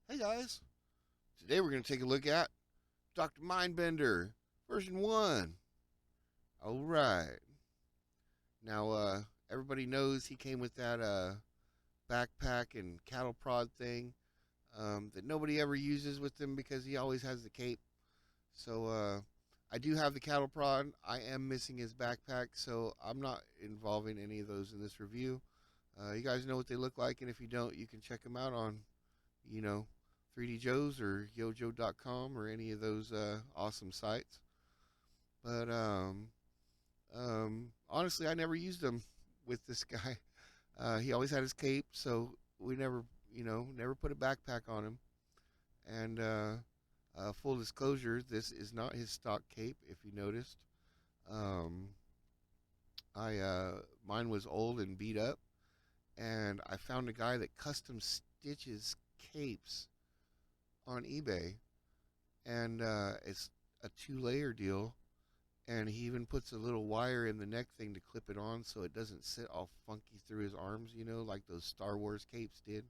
Hey guys, today we're going to take a look at Dr. Mindbender version 1. Alright, now everybody knows he came with that backpack and cattle prod thing that nobody ever uses with him because he always has the cape. So I do have the cattle prod. I am missing his backpack, so I'm not involving any of those in this review. You guys know what they look like, and if you don't, you can check them out on, you know, 3D Joe's or yojo.com or any of those awesome sites. But honestly, I never used them with this guy. He always had his cape, so we never, never put a backpack on him. And full disclosure, this is not his stock cape, if you noticed. Um, I Mine was old and beat up, and I found a guy that custom stitches capes on eBay, and it's a two-layer deal. And he even puts a little wire in the neck thing to clip it on so it doesn't sit all funky through his arms, like those Star Wars capes did.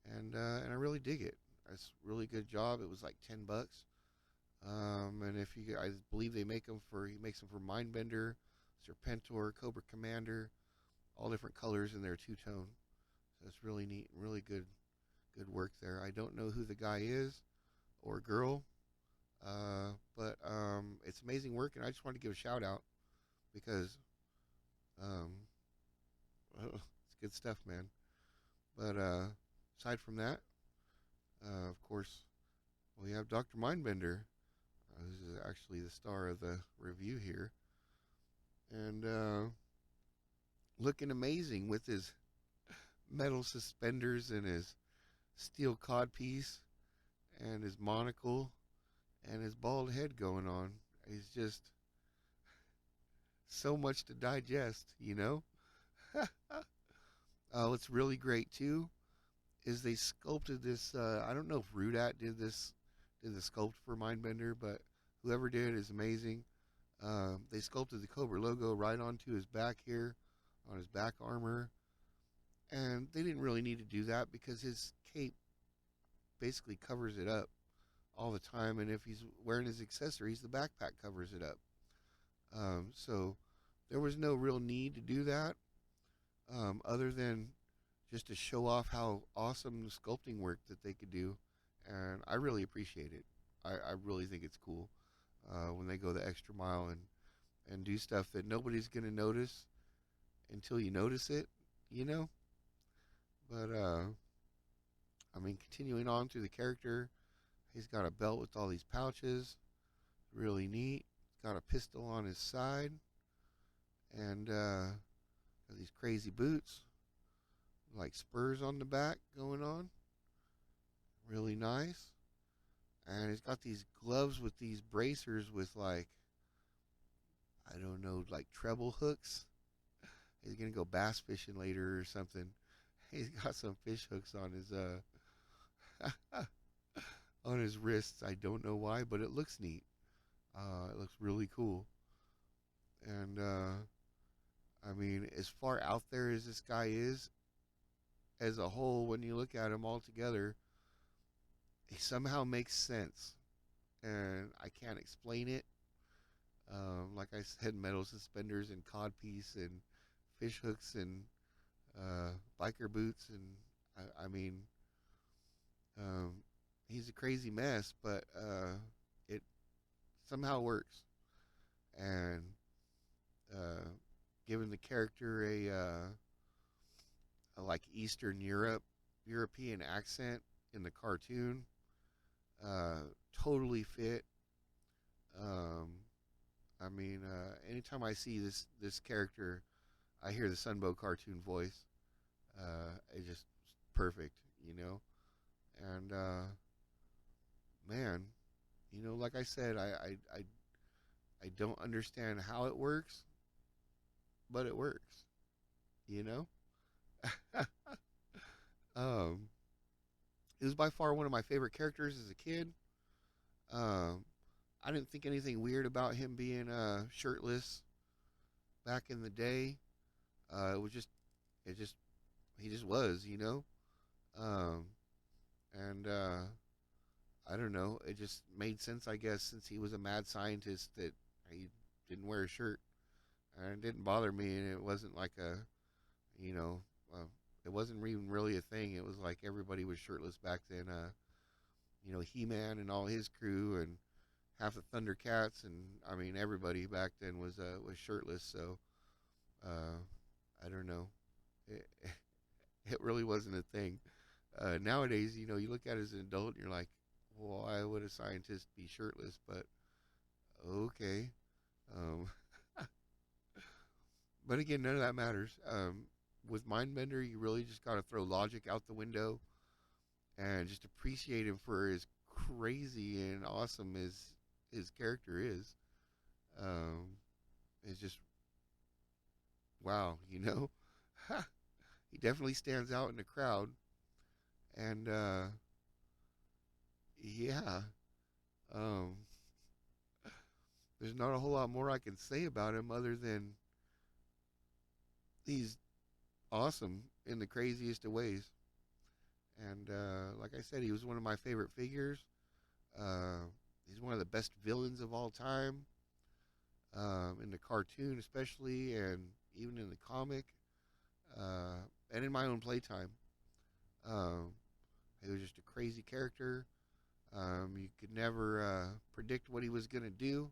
And I really dig it. It's a really good job. It was like $10. And if you, I believe he makes them for Mindbender, Serpentor, Cobra Commander, all different colors in their two tone. So it's really neat, really good work there. I don't know who the guy is or girl, but it's amazing work, and I just wanted to give a shout out because um, it's good stuff, man. But aside from that, of course, we have Dr. Mindbender. This is actually the star of the review here, and looking amazing with his metal suspenders and his steel codpiece and his monocle and his bald head going on. He's just so much to digest. What's really great too is they sculpted this. I don't know if Rudat did the sculpt for Mindbender, but whoever did is amazing. They sculpted the Cobra logo right onto his back here, on his back armor, and they didn't really need to do that because his cape basically covers it up all the time, and if he's wearing his accessories, the backpack covers it up. So there was no real need to do that, other than just to show off how awesome the sculpting work that they could do, and I really appreciate it. I really think it's cool when they go the extra mile and do stuff that nobody's gonna notice until you notice it, you know. But I mean, continuing on through the character, he's got a belt with all these pouches, really neat. He's got a pistol on his side, and these crazy boots, like spurs on the back going on, really nice. And he's got these gloves with these bracers with like, I don't know, like treble hooks. He's gonna go bass fishing later or something. He's got some fish hooks on his on his wrists. I don't know why, but it looks neat. It looks really cool. And I mean, as far out there as this guy is, as a whole, when you look at him all together, he somehow makes sense. And I can't explain it. Like I said, metal suspenders and codpiece and fish hooks and biker boots, and I mean, um, he's a crazy mess, but it somehow works. And uh, giving the character a like European accent in the cartoon, uh, totally fit. Um, I mean, anytime I see this character, I hear the Sunbow cartoon voice. It's just perfect, you know. And man, like I said, I don't understand how it works, but it works, you know. um, it was by far one of my favorite characters as a kid. Um, I didn't think anything weird about him being shirtless back in the day. It was just, it just, he just was. Um, and I don't know. It just made sense, I guess, since he was a mad scientist that he didn't wear a shirt, and it didn't bother me, and it wasn't like a, you know, uh, it wasn't even really a thing. It was like everybody was shirtless back then. He-Man and all his crew, and half the Thundercats, and I mean everybody back then was shirtless. So uh, I don't know. It, it really wasn't a thing. Nowadays, you look at it as an adult, and you're like, well, why would a scientist be shirtless? But okay. Um, but again, none of that matters. With Mindbender, you really just got to throw logic out the window and just appreciate him for as crazy and awesome as his character is. Um, it's just wow, he definitely stands out in the crowd, and yeah, um, there's not a whole lot more I can say about him other than he's awesome in the craziest of ways. And like I said, he was one of my favorite figures. Uh, he's one of the best villains of all time, in the cartoon especially, and even in the comic, and in my own playtime. Um, he was just a crazy character. You could never predict what he was going to do.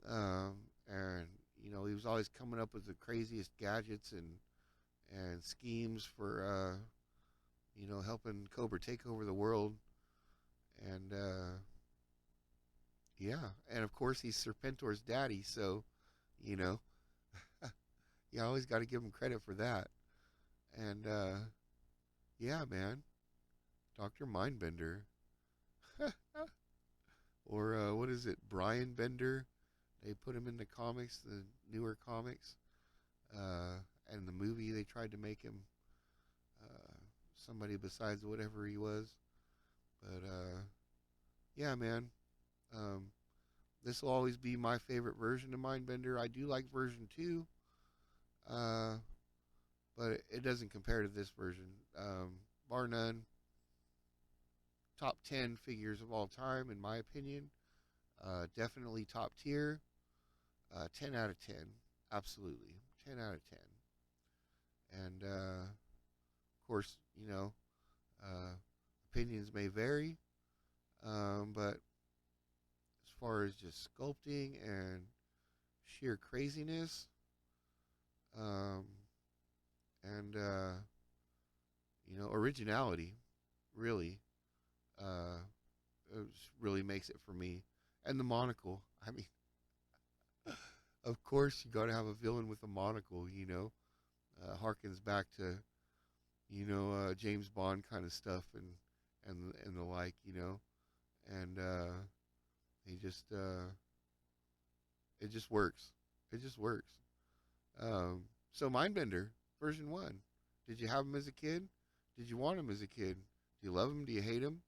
Um, and, he was always coming up with the craziest gadgets and schemes for, helping Cobra take over the world. And, yeah. And, of course, he's Serpentor's daddy. So, you know, you always got to give him credit for that. And, yeah, man. Dr. Mindbender. Or what is it, Brian Bender? They put him in the comics, the newer comics, uh, and the movie they tried to make him uh, somebody besides whatever he was. But yeah, man, um, this will always be my favorite version of Mindbender. I do like version 2, uh, but it doesn't compare to this version. Bar none, top 10 figures of all time, in my opinion. Definitely top tier. 10 out of 10. Absolutely. 10 out of 10. And, of course, uh, opinions may vary. But as far as just sculpting and sheer craziness, um, and, originality, really, uh, it really makes it for me. And the monocle. I mean, of course, you got to have a villain with a monocle, harkens back to James Bond kind of stuff and the like, and he just it just works. It just works. So Mindbender version 1. Did you have him as a kid? Did you want him as a kid? Do you love him? Do you hate him?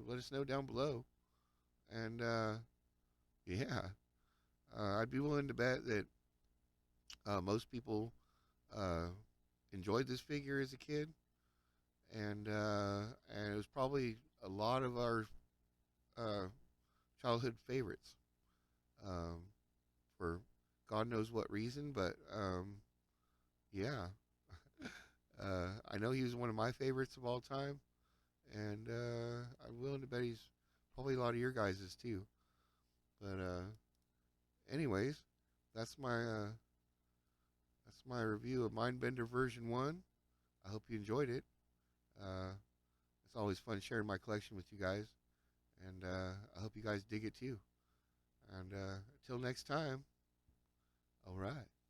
Let us know down below. And yeah, I'd be willing to bet that most people uh, enjoyed this figure as a kid, and it was probably a lot of our uh, childhood favorites, um, for God knows what reason. But yeah, I know he was one of my favorites of all time, and I'm willing to bet he's probably a lot of your guys's too. But anyways, that's my review of Mindbender version 1. I hope you enjoyed it. Uh, it's always fun sharing my collection with you guys, and I hope you guys dig it too. And until next time, all right.